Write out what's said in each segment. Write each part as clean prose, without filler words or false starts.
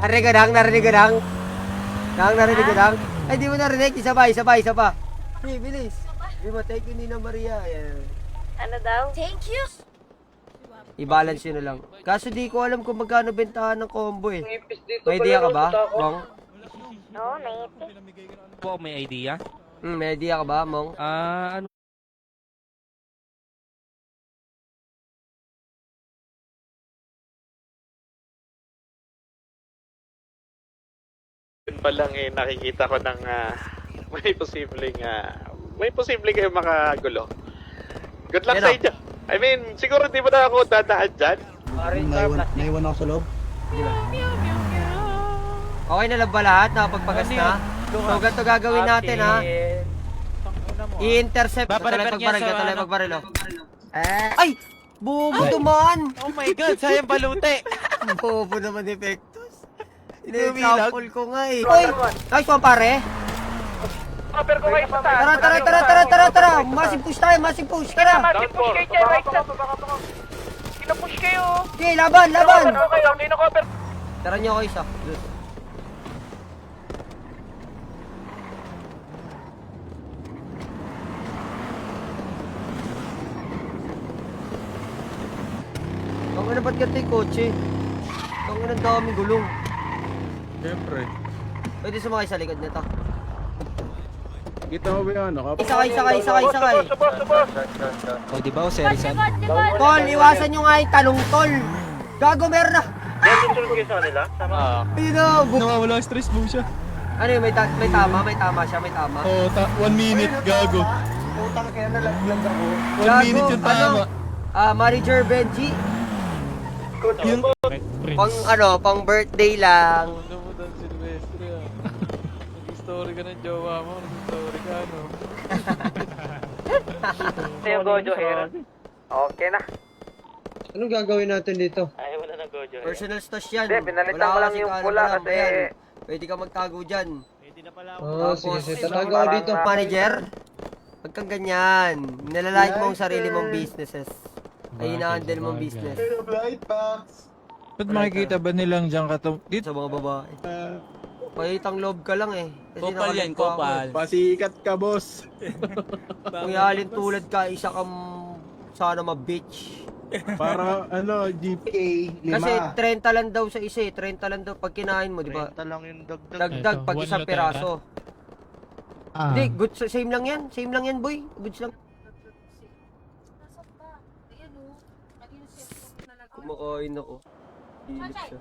Narinig ka lang, narinig ka lang. Narinig ka lang. Ay, di mo narinig. Isa pa. Hey, bilis. Di mo, thank you, Nina Maria. Ayan. Ano daw? Thank you. I-balance yun na lang. Kaso di ko alam kung magkano bentahan ng combo eh. May idea ka ba, Mong? Oo, naiti. Po, may idea? May idea ka ba, Mong? Ano? Yun pa lang nakikita ko ng may posibleng kayo makagulo. Good luck Yan sa o. inyo. I mean, siguro di mo na ako dadaan dyan. Naiwan ako sa loob. Okay na lang ba lahat? Nakapagpagas na? So, ganito gagawin natin ha. I-intercept. Pagbaril oh. Ay! Bobo naman! Oh my God, sayang balute! Bobo naman epektos. Ina-example ko nga eh. Uy! Nice one pare! Cover ko kayo sa taas. Tara! Massive push tayo, massive push! Tara! Massive push kayo dyan, right side. Kinapush kayo. Okay, laban! Okay, okay na cover. Tara nyo ako isa. Ang ba't ganito yung kotse? Ang daming gulong. Siyempre. Pwede sumakay sa likod nito. Kita mo ba yan? Sakay. O, di ba, Serisan? Tol, iwasan nyo nga yung talong, tol. Gago, meron na. Ayun na, Nawawala stress mo siya. ano yun, may tama siya. Oo, 1 minute, gago. Putang kaya nalaglag ako. 1 minute yung tama. Manager Benji. Yung Pang birthday lang. Nag-story ka ng jowa mo, nag-story ka, ano? Ito yung Gojo here. Okay na. Anong gagawin natin dito? Ay, wala na Gojo here. Personal stash yan. Hindi, pinalitan Wala ko lang kasi yung kaano pula lang, kasi... ayan. Pwede ka magtago dyan. Oh, sige. Tatago ako dito. Manager, wag kang ganyan. Nilalait mo ang sarili mong businesses. Ay, ina-handle mong business. Ba't makikita ba nilang dyan ka to? Sa mga babae. Pahitang loob ka lang eh. Kasi Kopal yan, nakalit pa ako. kopal. Pasikat ka, boss. Kung yalin tulad ka, isa kang sana ma-bitch. Para, GPA 5. Kasi 30 lang daw sa isa eh. 30 lang daw pag kinain mo, di ba? 30 lang yung dagdag. Dagdag pag isang piraso. Hindi, good. Same lang yan, boy. Goods lang. Kumakain ako. Hilit siya.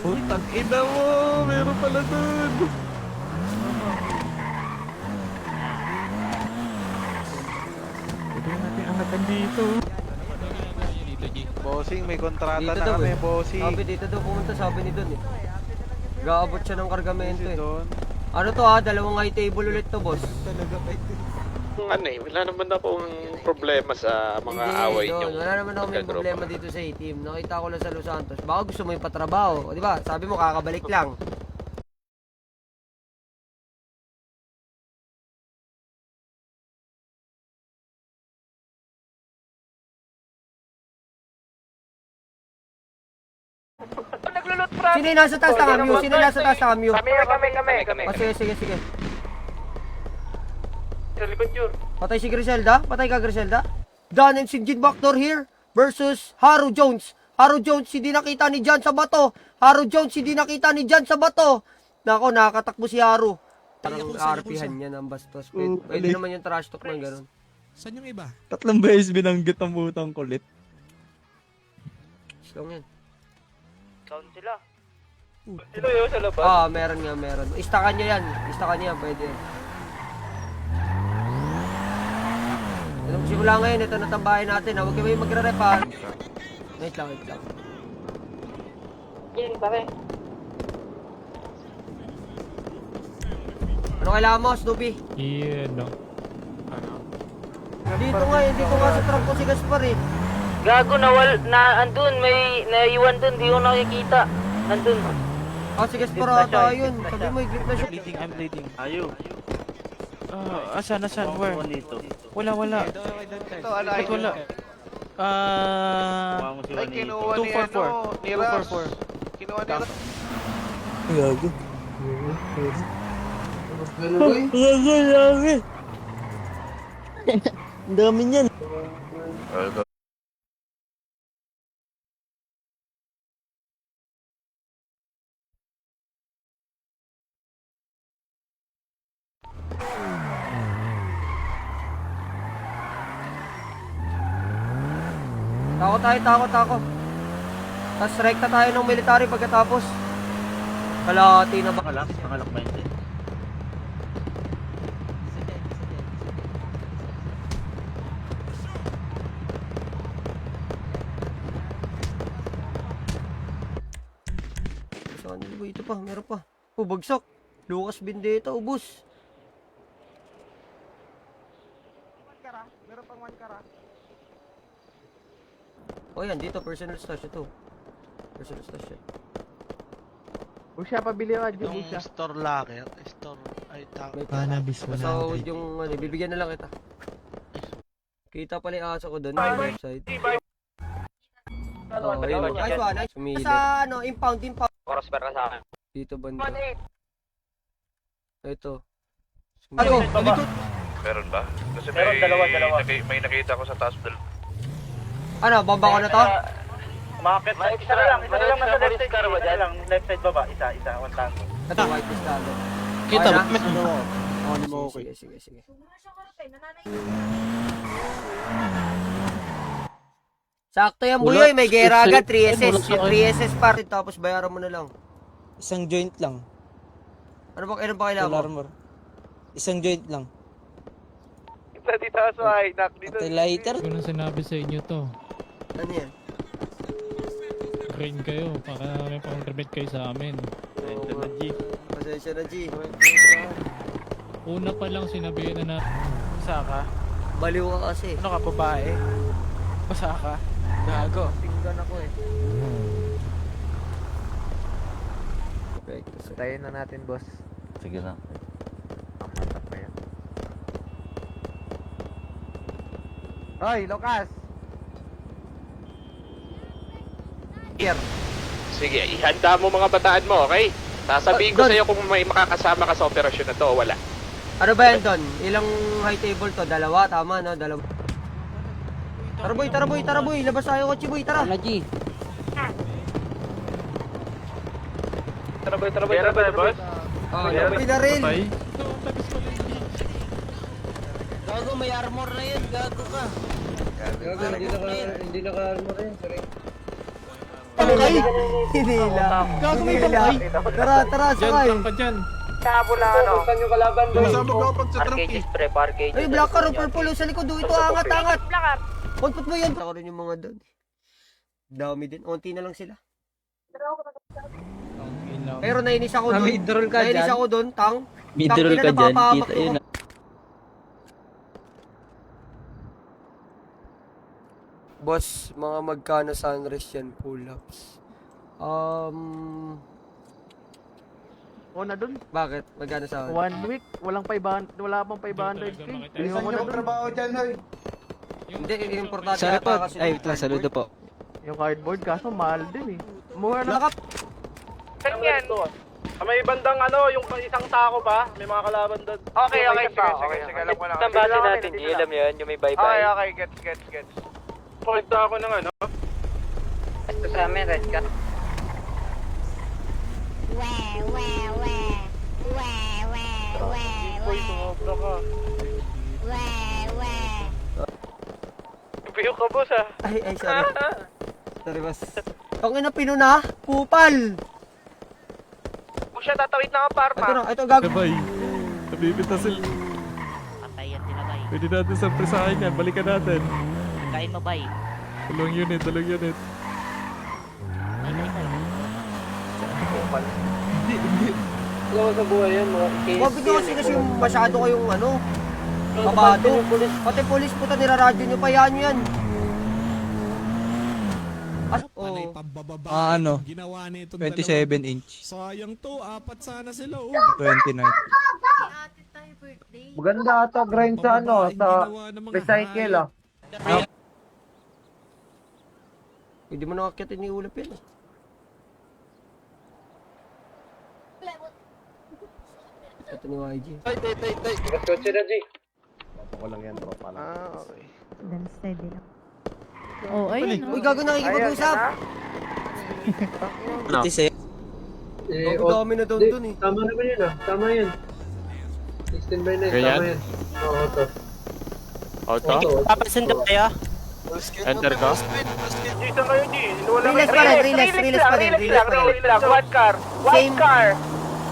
Putang ina mo! Meron pala dun! Pwede natin angatan dito. Bossing, may kontrata Dito na daw kami, eh. bossing. Sabi dito daw pumunta, sabi ni Don eh. Gaabot siya ng kargamento eh. Doon. Ano to dalawang high table ulit to, boss. Wala naman akong problema sa mga away Don, niyo. wala naman ako may problema dito sa A-team. Nakita ko lang sa Los Santos. Baka gusto mo yung patrabaho. O di ba? Sabi mo kakabalik lang. Naglulot from. Sino yung nasa taas ng amyo? Sino yung nasa taas ng amyo? Kami. O sige. Sa likod yun. Patay si Griselda? Patay ka, Griselda? Dan and Sinjin Backdoor here versus Haru Jones. Haru Jones, hindi nakita ni Jan sa bato. Haru Jones, hindi nakita ni Jan sa bato. Nako, nakakatakbo si Haru. Parang RP-han niya ng bastos. Pwede naman yung trash talk ng ganun. Saan yung iba? 3 beses binanggit ang putang kulit. Slong yan. Count sila. Sino yun sa labas? Meron. Istakan niya yan. Pwede yan. Simula ngayon, ito na tambahin natin. Huwag kayo magre-rep ha. Wait lang. Yan, pare. Ano kailangan mo, Snoopy? Dito nga sa truck ko si Gaspar eh. Gago andun, may naiwan dun, di ko nakikita. Nandun. Si Gaspar ata yun. Sabi mo, i-grip na siya. I'm bleeding. Ayaw. Asan? Where? Wala. Ito, Ba't wala? Ay, kinuha ni ano, ni Ras. Kinuha ni Ras. Gago. Ang dami niyan. Tako. Tapos rekta tayo ng military pagkatapos. Kalahati na ba? Nakalak ba yun? Saan nila ba? Ito pa, meron pa. Oh, bagsak. Lucas Bendeta, ubos. Meron pang 1 kara. Oh, yan, dito, personal stash ito. Personal stash yan. Busya, pabili ka dyan, Yung Busya. store locker, store, ay tao. May Cannabis basta yung, ano, bibigyan na lang kita. Kita pala yung aso ko doon, sa left side. Oh, ayun. Nice one, nice. Sumilip. Sa, ano, impound. Crossbar ka sa akin. Dito banda. Ito. Sumilip. Meron ba? Kasi Meron, dalawa. may nakita ko sa taas dalawa. Ano, bomba ko na to? Umakit sa isa lang sa left side car ba dyan? Left side baba, isa, 1 tango. Ito, white is lalo. Kita ba? Sige. Sakto yan, Buyoy. May gera agad. 3SS party. Tapos bayaran mo na lang. Isang joint lang. Ano ba kailangan Full mo? armor. Isang joint lang. Dito sa Hinak, dito. Pati lighter. Ko na sinabi sa inyo to. Ano yan? Green kayo, baka may pang-remit kayo sa amin. Pasensya na, G. Una pa lang sinabihan na Basa ka? Baliw ka kasi. Ano ka, babae? Basa ka? Gago. Tinggan ako eh. Tayo na natin, boss. Sige na. Hoy, Lucas! Here. Sige, ihanda mo mga bataan mo, okay? Sasabihin ko Don. sa'yo kung may makakasama ka sa operasyon na to o wala. Ano ba yan, Don? Ilang high table to? Dalawa? Tama, no? Dalawa. Tara, boy. Labas tayo, kotse, boy. Tara. G. Tara, boss. Oh, pinaril. Gago, may armor na yun. Gago ka. Gago, hindi naka-armor yun. Sorry. Bangkay. Hinila. Gago, may bangkay. Tara, sakay. pa dyan. Kabula ano? Saan yung kalaban doon? Arcages, Arcages. Ay, black car, purple sa likod. Ito, angat. Put mo yun. Ako rin yung mga doon. Dami din. Unti na lang sila. Pero nainis ako doon. Mid-roll ka Nainis dyan. ako doon, tang. Mid-roll ka dyan. Kita yun. Boss, mga magkano sunrise yan, pull-ups? O na dun. Bakit? Magkano sa 1 week, wala pang 500k. Bilihan mo na dun. Hindi, importante Sorry yata po. kasi Ay, yung saludo po. Yung cardboard, kaso mahal din eh. Mura na. Nakap. Yan. May bandang ano, yung isang tako ba? May mga kalaban doon. Okay. Sige, alam ko na. Saan base natin? Di alam yan, yung may bye-bye. Okay, gets. Hold ako ng ano. Ito sa amin, red ka. Uy, sumobra ka. Biyo ka, boss, ah. Ay, sorry. Sorry, boss. Tangin na pinuna, kupal. Kung siya tatawid na ang parma. Ito gago. Sabay. Nabibita sila. Patay yan sila, bay. Pwede natin sa presahin yan. Balikan natin. Kain mo, bay. Dalawang unit. Bay, bay. Wag nyo kasi masyado kayong ano, kabado. Pati polis puta niraradyo nyo pa yan. Oh. Ano? 27 inch. Sayang to, apat sana sila. 29. Maganda ata grind sa ano, sa recycle ah. Hindi mo nakakyatin yung ulap yan. Ito ni YG. Kotse na, G. Ako lang yan, tropa lang. Okay. Then steady lang. Oh, ayun. Uy, gago nakikipag-usap. Gago dami na doon dun eh. Tama naman yun ah. Tama yun. 16 by 9. Ganyan? Tama yan. Oo, to. Auto? Papasin ka tayo. Enter ka? Jason kayo, G. Relax pa rin, relax pa rin. White car. Same.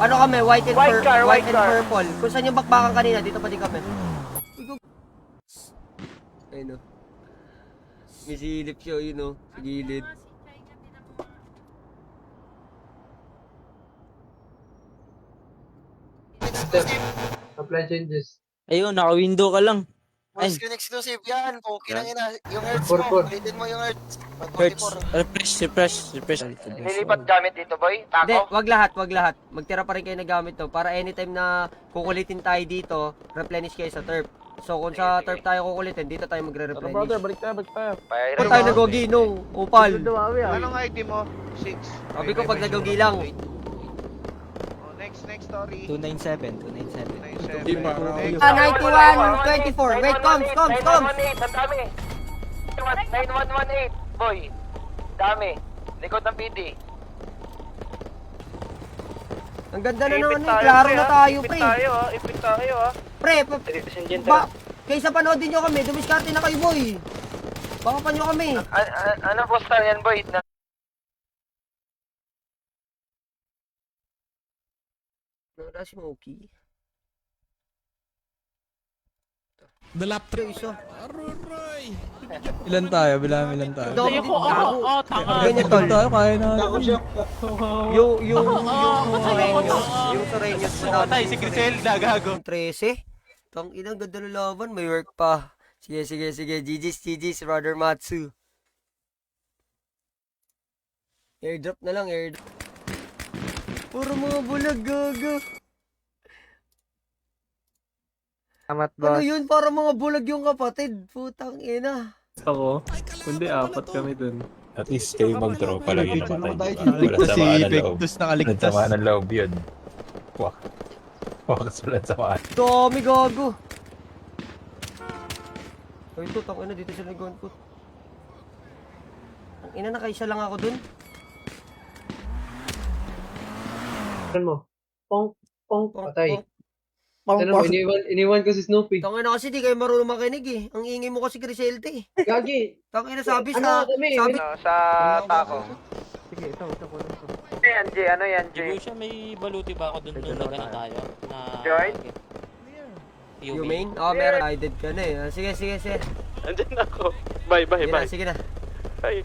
Ano kami, white and White car, white and car. purple. Kung saan yung bakbakan kanina, dito pa din kami. Ayun o. May silip siya, yun o. Sa gilid. Apply changes. Ayun, naka-window ka lang. Ay, exclusive yan. Okay lang yun na. Yung hertz For- for. Ulitin mo yung hertz. hertz. Refresh. Nilipat gamit dito, boy? Hindi, wag lahat. Magtira pa rin kayo na gamit to. Para anytime na kukulitin tayo dito, replenish kayo sa turf. So kung sa turf tayo kukulitin, dito tayo magre-replenish. balik tayo. Kung tayo nagogi nung upal. Anong ID mo? 6. Sabi ko pag nagogi lang. Next story. 297. Di pa. 9124. Wait, comes. Ang dami. 9118, boy. Dami. Likod ng PD. Ang ganda na naman, klaro na tayo, pre. Ipit tayo, ha. Pre, kaysa panoodin nyo kami, dumiskarte na kayo, boy. Baka pa nyo kami. Ano postal yan, boy? Wala si Moki. The lap Pero isa. Aruray! Ilan tayo? Bilang ilan tayo? Dami din tao. tanga. Ganyan, tol. tayo, kaya na. Yung Sureños mo namin. Si Griselda, gago. 13. Tang inang ganda ng laban, may work pa. Sige. GG's, brother Matsu. Airdrop na lang, airdrop. Puro mga bulag, gaga. Salamat, Ano yun? Para mga bulag yung kapatid. Putang ina. Ako? Kundi apat kami dun. At least kayo mag-tropa lang yung namatay. Nakaligtas si Victus, nakaligtas. Sama ng loob yun. Wak. Wakas wala samaan. Dami, gago. Ay, ito, tang ina, dito sila nag-gunput. Ang ina, nakaisa lang ako dun. mo. Pong, patay. Pong. Ano mo, iniwan ko si Snoopy. Tang ina kasi di kayo marunong makinig eh. Ang ingay mo kasi Griselte eh. Gagi. Tang ina, sabi Ano sa... kami? Sabi... Sa tako. Sige, ito ko lang ito. Yan, J. Ano yan, J? Siya may baluti ba ako dun nagano tayo? Na... Join? You main? Oh, meron. Guided ka na eh. Sige. Andyan ako. Bye. Sige na. Bye.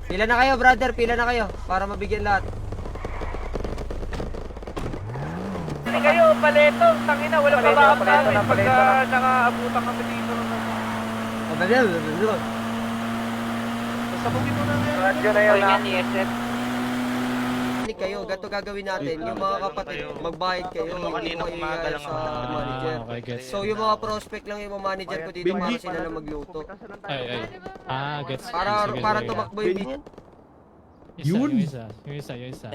Pila na kayo, brother. Pila na kayo. Para mabigyan lahat. Hindi kayo, paleto. Tangina, wala pa ba namin pagka nakaabutan kami dito. Sabugin mo na yan. Radyo na yun, ha? Kayo, ganito gagawin natin. Yung mga kapatid, magbayad kayo. Hindi mo kayo sa manager. Okay, gets. So, yung mga prospect lang yung mga manager ko dito para sila lang magluto. Ay. Gets. Para tumakbo yung ganyan. Yung isa.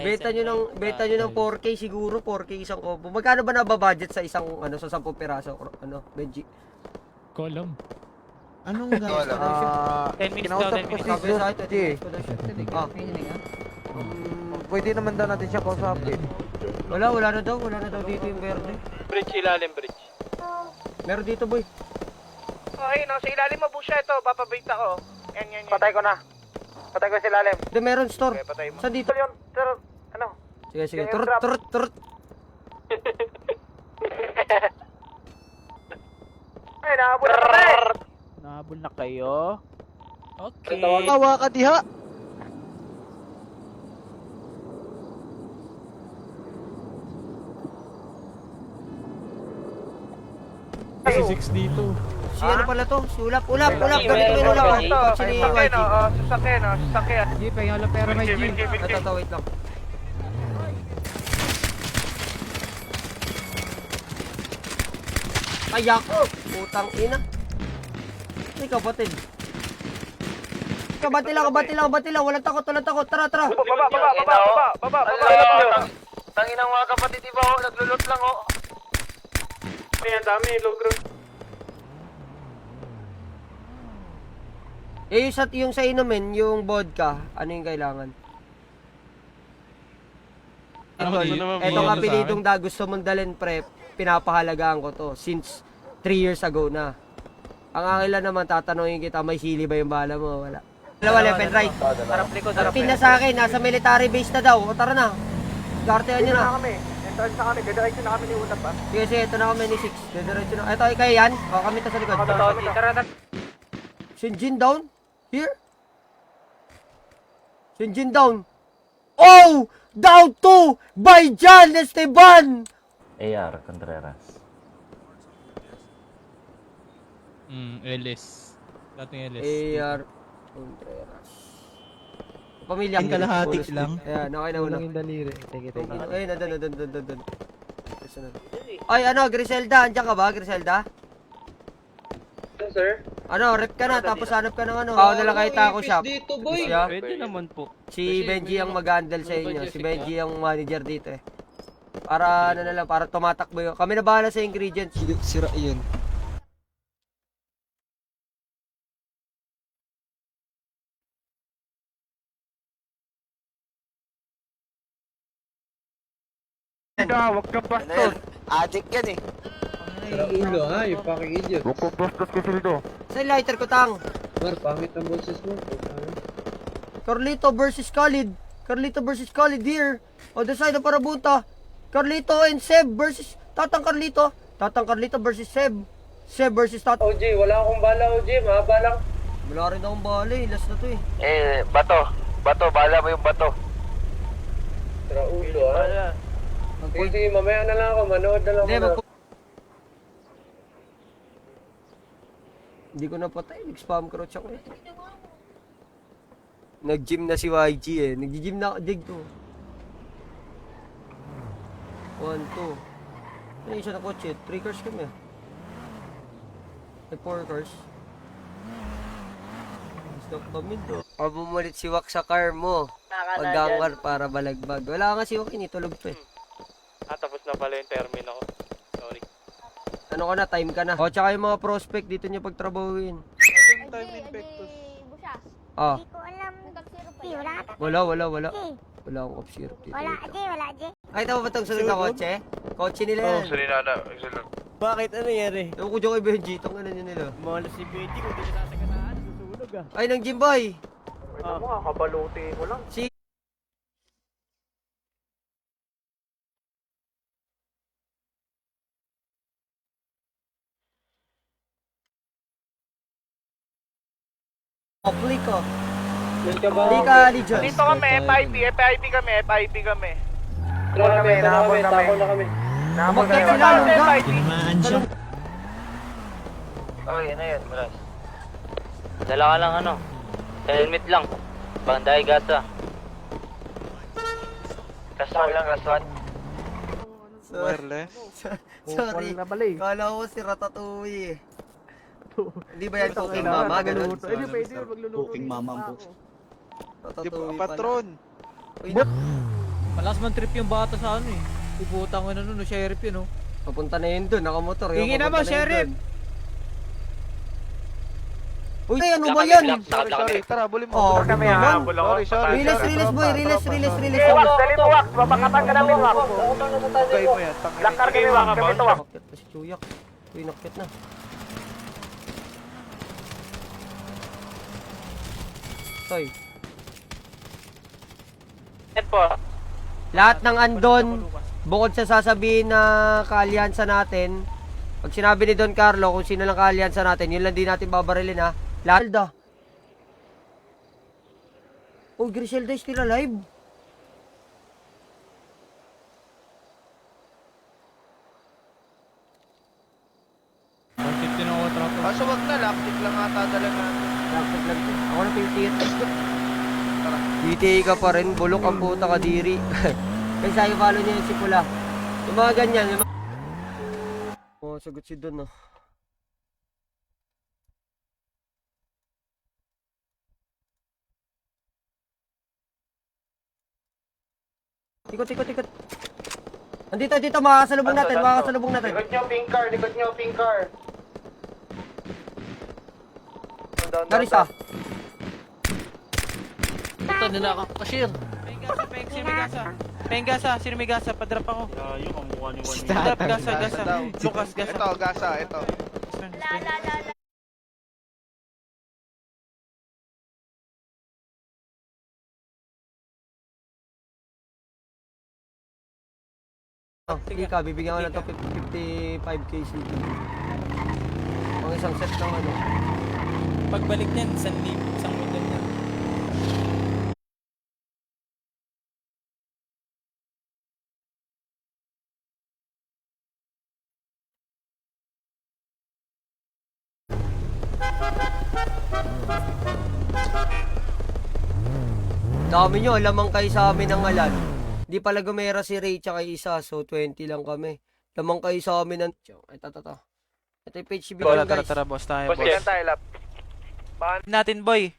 Beta nyo ng 4K siguro, 4K isang combo. Magkano ba nababudget sa isang, sa 10 piraso, Benji? Column. Anong gano'n? 10 minutes daw, 10 minutes. Sabi sa akin, Pwede naman daw natin siya kausapin. wala na daw dito yung verde. Bridge, ilalim bridge. Meron dito, boy. Okay, no, sa ilalim mo po siya ito. Papabait ako. Yan. Patay ko na. Patay ko sa ilalim. Doon meron store. Okay, patay mo. Saan dito? Yun, pero, ano? Sige. Yung trap. Turut. Ay, nahabol na kami! Nahabol na kayo. Okay. Tawa ka diha. 6 dito. Si ano pala to? Si Ulap. Gamit mo yung Ulap. Kotse ni YG. Sasakyan. Hindi, pahinga lang pera may G. Ito, wait lang. Ay, ako! Putang ina. Ay, kapatid. kabati lang. Walang takot. Tara. Baba. Tanginang mga kapatid, iba ho, naglulot lang ho. Ang dami, low ground. Yung sa inumin, yung vodka, ano yung kailangan? Ito nga pilitong da, gusto mong dalhin pre, pinapahalagaan ko to since 3 years ago na. Ang akin lang naman, tatanungin kita, may sili ba yung bala mo? Wala. Dalawa left and right. Ang pin na sa akin, nasa military base na daw. O tara na. Gartehan nyo na. Entrance na kami, didiretso na kami ni Utap pa. Sige, ito na kami ni 6. Didiretso na. Ito, kayo yan. O, kami to sa likod. Tara. Shinjin down. Here. Shinjin down. Oh! Down to by Jan Esteban! AR Contreras. LS. Dating LS. AR Contreras. Pamilya ko. kalahati lang. Ayan, okay na una. yung daliri. Teke. Ay, nandun. Ay, ano, Griselda, andyan ka ba, Griselda? Sir? Ano, rep ka na, tapos hanap ka ng ano. Ako na lang kahit taco shop. Dito, boy. Siya? Pwede naman po. Si Benji ang mag-handle sa inyo. Si Benji ang manager dito eh. Para ano na lang, para tumatakbo yun. Kami na bahala sa ingredients. Sira yun. Wag kang bastos. Addict yan eh. Ulo ha, yung fucking idiot. Wag kang bastos kasi dito. Sa lighter ko tang. Mar, pangit ang boses mo. Carlito versus Khalid here. On the side of Parabunta. Carlito and Seb versus Tatang Carlito. Tatang Carlito versus Seb. Seb versus Tatang. OG, wala akong bala, OG. Mahaba lang. Wala rin akong bala eh. Last na to eh. Bato, bala mo yung bato. Sira ulo ha. Sige, mamaya na lang ako. Manood na lang Hindi, ako. Hindi ko napatay. Nag-spam crouch ako eh. Nag-gym na si YG eh. Nag-gym na ako. Dig to. 1, 2. Ano yung isa na kotse? 3 cars kami ah. Ay, 4 cars. Stop kami to. O bumulit si Wak sa car mo. Paggangar para balagbag. Wala nga si Wak, initulog pa eh. Tapos na pala yung termino ko. Sorry. Ano ka na, time ka na. O, tsaka yung mga prospect dito nyo pagtrabahuin. Ah. Hindi ko alam. Wala ka. Wala. Wala akong cough syrup dito. Wala, Jay. Ay, tama ba itong sunod na kotse? Kotse nila yan. Bakit ano nangyari? Ewan ko dyan kay Benji, itong ano nyo nila. Malas si Benji kung di nasasaganaan. Susunog ah. Ay, ng Jimboy! Ito mo, kabaluti mo lang. Si... Aplico. Lika Legion. Dito kami, FIP kami. Tako na kami. Umakyat sila, lungga. Okay, ano yun, Maras? Dala ka lang ano, helmet lang, banday gasa. Kaswan lang, kaswan. Wireless? Sorry. Kala ko si Ratatouille eh. Hindi ba yan cooking mama? Ganun? Hindi pwede magluluto. Cooking mama po. Ratatouille pala. Uy, Malas man trip yung bata sa ano eh. Puputang ko na nun, sheriff yun oh. papunta na yun dun, nakamotor. Tingin Papunta naman, na yun sheriff. dun. Uy, ano ba yan? Sorry, tara, bulin mo. Oh, Kami naman. habol ako. Release boy, release. Dali mo, Wax. Mapakatan ka namin, Wax. Bugay mo yan. Lakar kami, Wax. Kami to, Wax. Nakyat pa si Chuyak. Uy, nakyat na. Toy. Yan po. Lahat ng andon, bukod sa sasabihin na kaalyansa natin, pag sinabi ni Don Carlo kung sino lang kaalyansa natin, yun lang din natin babarilin ha. Lalda. Oh, Griselda is still alive. Kaso wag na, lactic lang ata dala natin. Laptop lang to. Ako na pinitiit. DTA ka pa rin, bulok ang puta ka diri. Kaya sa'yo follow niya yung si Pula. Yung mga ganyan. Oh, sagot si Don oh. Ikot. Andito, makakasalubong natin. Likod nyo, pink car. Garis ah. Ito, nila ako. Cashier. Pengasa, sino may gasa? Padrap ako. Layo, ang mukha ni Juan. Padrap, gasa. Lucas, gasa. Ito, gasa, ito. Sige ka, bibigyan ko na to 55k CD. Ang isang set ng ano. Pagbalik niyan, isang model niyan. Dami nyo, lamang kayo sa amin ng alan. Hindi pala gumera si Ray tsaka isa, so 20 lang kami. Lamang kayo sa amin ng... Ito. Ito yung page B guys. Tara, boss tayo, Boss, yan tayo, lap. Natin, boy.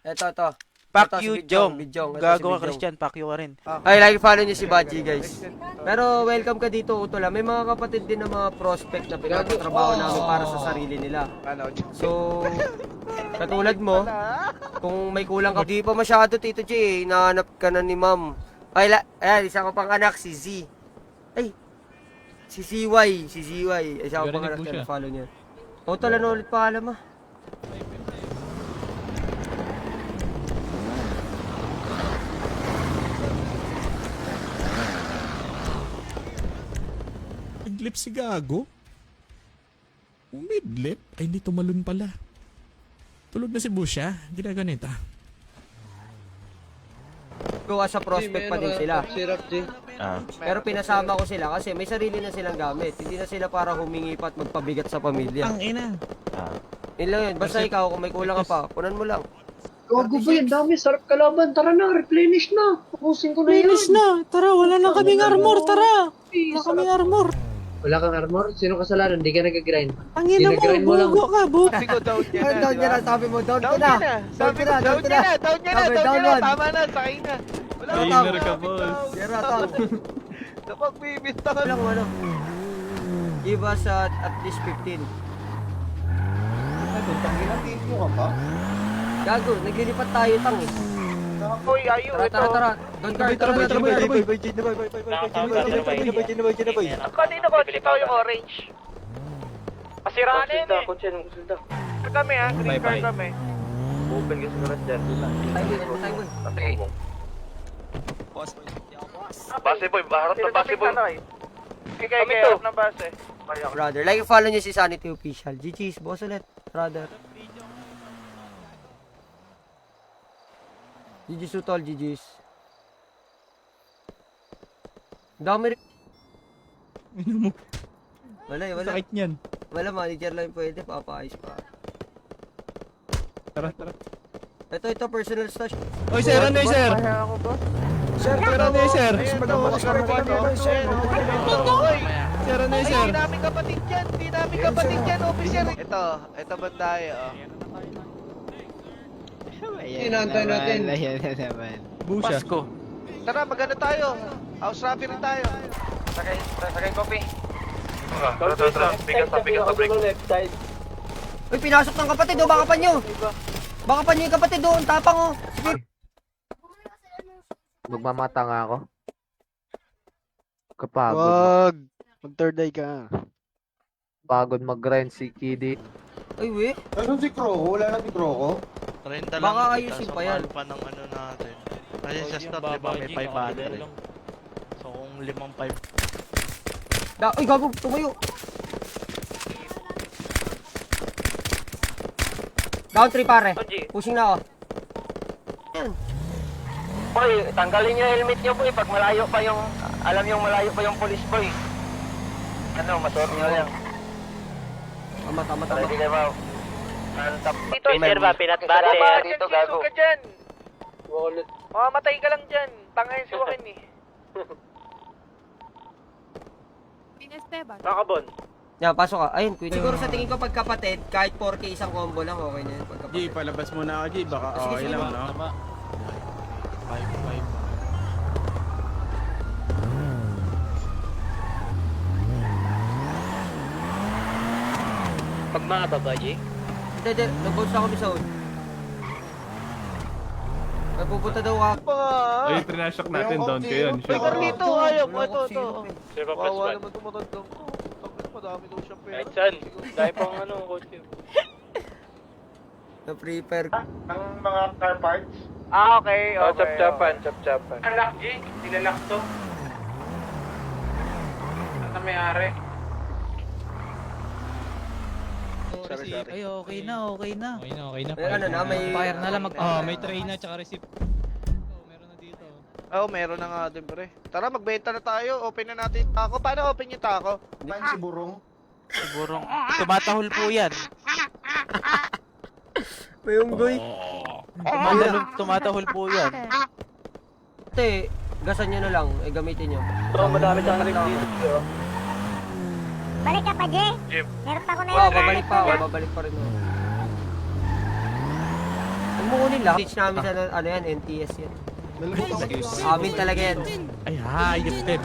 Ito. Pack Ito si you, Bidjong, Jong. Bidjong. Ito si Gago ka, Bidjong. Christian. Pack you ka rin. Ay, like follow nyo si Badgie guys. Pero welcome ka dito, Utola. May mga kapatid din na mga prospect na pinagtatrabaho namin para sa sarili nila. So, katulad mo, kung may kulang ka, di pa masyado, Tito J, hinahanap ka na ni ma'am. Ay, ayan, isa ko pang anak, si Z. Ay, si ZY. Isa ko pang anak, na follow niya. Utola na ulit paalam ah. Midlip si Gago? Midlip? Ay, hindi tumalon pala. Tulog na si Busha. Ginaganita. Go as a prospect pa din sila. Pero pinasama ko sila kasi may sarili na silang gamit. Hindi na sila para humingi pa at magpabigat sa pamilya. Ang ina. Yun lang yun. Basta ikaw, kung may kulang ka pa, kunan mo lang. Gago ba yan? Dami, sarap kalaban. Tara na, replenish na. Tapusin ko na yan. Tara, wala na kaming armor. Tara. Wala kaming armor. Wala kang armor? Sino kasalanan? Hindi ka nag-grind. Ang ina mo, bugo ka, bugo. Sabi ko, down niya na. Down niya na, sabi mo, down Down ka na. niya na. Sabi ko, down niya na. Down niya na. Tama na, sakay na. Wala Gainer ka, boss. Sira tang. Kapag bibista ka Lang ano. Give us at least 15. Gago, naglilipat tayo tang eh. Uy, ayo, ito. Tara. Doon ka, tara. Kanina ba ikaw yung orange? Pasiraan na yun eh. Kami ha, green car kami. Open kasi naman dyan. Tayo. Base boy, harap na base boy. Kami to. Harap na base. Brother, like follow niyo si Sanity Official. GG's, boss ulit, brother. GG's utol, GG's. Dami rin. Wala. Sakit niyan. Wala, manager lang yung pwede, papaayos pa. Tara. Ito, personal stash. Oy, sir, ano yun, sir? Sir, ano yun, sir? Sir, ano yun, sir? Hindi namin kapatid yan, officer. Ito ba tayo? Inaantay natin. Busha. Tara, maganda tayo. House robbery tayo. Sakay kopi. Bigas sa break. Uy, pinasok ng kapatid, baka pa nyo. Baka pa nyo yung kapatid, ang tapang oh. Sige. Magmamata nga ako. Kapagod. Wag. Mag-third eye ka. Pagod mag-grind si Kiddy. Ay, we. Ano si Croco? Wala na si Croco? Renta Baka ayusin pa yan. pa ng ano natin. Kasi sa start, di ba, may 500. So, kung 5-5. Uy, gago, tumayo. Down 3 pare. Pushing na ako. Yan. Boy, tanggalin niyo yung helmet niyo, boy. Pag malayo pa yung, alam yung malayo pa yung police, boy. Ano, masuot niyo lang. Tama. Ready na ba? Dito, sir ba? Pinatbate. Dito, gago. Ka dyan. Mamamatay ka lang dyan. Tangayin si Joaquin eh. Nakabon. Yan, pasok ka. Ayun, quit. Siguro sa tingin ko pagkapatid, kahit 4K isang combo lang, okay na yun. G, Pagkapatid. palabas muna ako, G. Baka okay lang, no? Pag makababa, Jay. Hindi. Nag-bounce na kami sa hood. May pupunta daw ka. Ay, trinashock natin, down ko yun. Uy, Carlito, ayaw mo. Ito. Silver plus Wawa 1. naman tumatandang ko. Tangin, madami daw siyang pera. Kahit saan. Dahil pang kotse. Na-prepare. Ang mga car parts. Okay. Chap-chapan. Anak, G. Nilalak to. Ano may-ari? Ay, okay na. Okay na. May ano na, may... Fire na lang May tray na tsaka receipt. Meron na dito. Meron na nga din, pre. Tara, magbenta na tayo. Open na natin yung taco. Paano open yung taco? Si Burong. Sigurong tumatahol po yan. May unggoy. Tumatahol po yan. Ate, gasan nyo na lang. Gamitin nyo. Madami siyang rin dito. Balik ka pa, Jay. Meron pa ako na yun. Babalik pa ako. Babalik pa rin ako. Huwag mo kunin lang. Teach namin sa ano yan, NTS yan. Amin talaga yan. Ay, hayop din.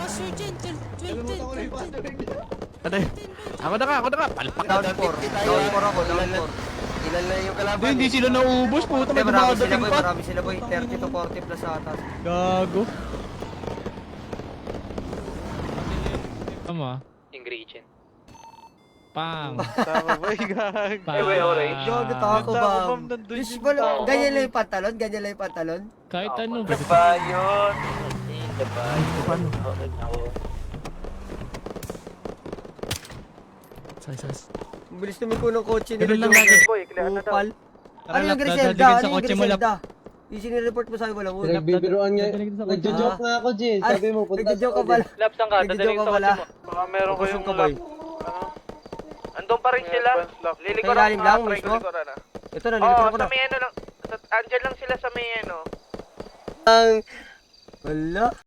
Ano yun? Ako na ka. Palpak Down 4. Down 4 ako, down 4. Ilan na yung kalaban? Hindi sila nauubos. Puta, Hindi, may marami sila dumadating boy. pa. Marami sila boy. 30 to 40 plus ata. Gago. Tama. Ingredient. Pang. Tama ba, gag? orange. Gago tako ba? nandun Diyos ba lang. Ganyan lang yung pantalon? Ganyan lang yung pantalon? Kahit ano. Ba yun? Paano? Ang bilis naman ko ng kotse nila. Ganun lang Joker. lagi. Boy, clear na daw. Upal. Tara, Ano yung lap, Griselda? dadalhin sa Ano yung kotse mo, lap. Griselda? Yung sinireport mo sa akin walang hood. Nagbibiruan nga. Dadalhin sa kotse. Nagjo-joke nga ako, Jay. Sabi mo, punta Nagjo-joke ka pala. Laps ang ka. Nagjo-joke Dadaling ka sa pala. kotse mo. Baka meron ko Kusog yung ka boy. Andun pa rin sila. Lilikuran Kailalim lang, try ko mismo? likuran, ah. Ito na, nilikuran ko sa na. may ano lang. Andyan lang sila sa may ano. Wala.